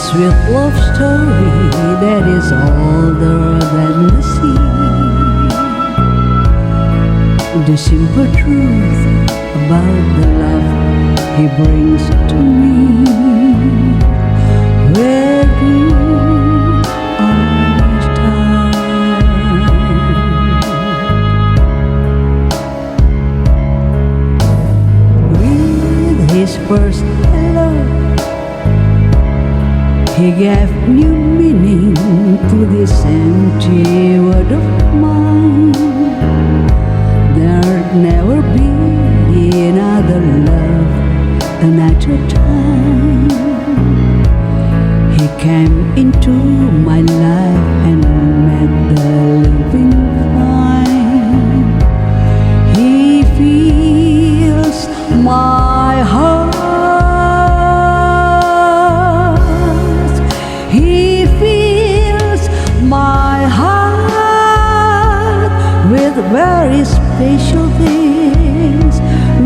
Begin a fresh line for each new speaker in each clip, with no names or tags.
sweet love story that is older than the sea. The simple truth about the love he brings to me. Where do I start? With his first hello, he gave new meaning to this empty word of mine. There'd never be another love, another time. He came into my life and made the living fine. He fills my heart. He fills my heart with very special things,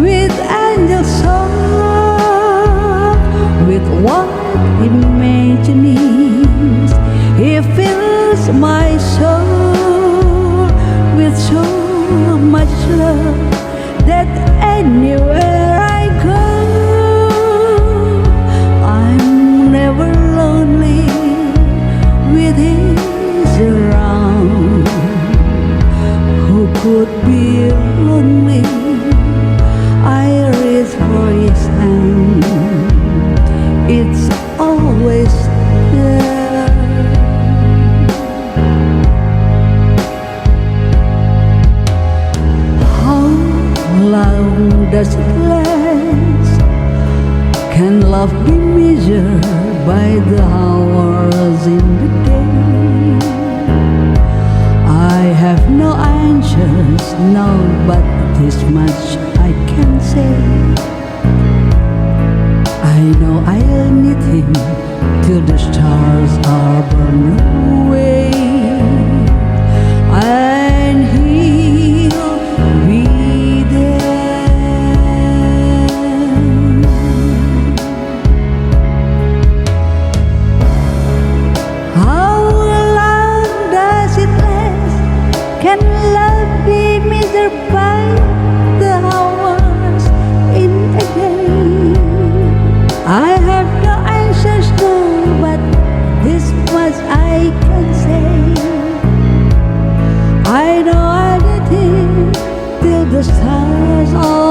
with angel song, with what imaginings. He fills my soul with so much love that anywhere I go, I'm never lonely with his around. Who could be lonely? I reach for his hand. It's always there. How long does it last? Can love be measured by the hours in the day? I have no answers now, but this much I can say. I know I'll need him till the stars are burned away, and he'll be there. How long does it last? Can love be measured by the hours in a day? I have no answers now, but this much I can say. I know I need him till the stars are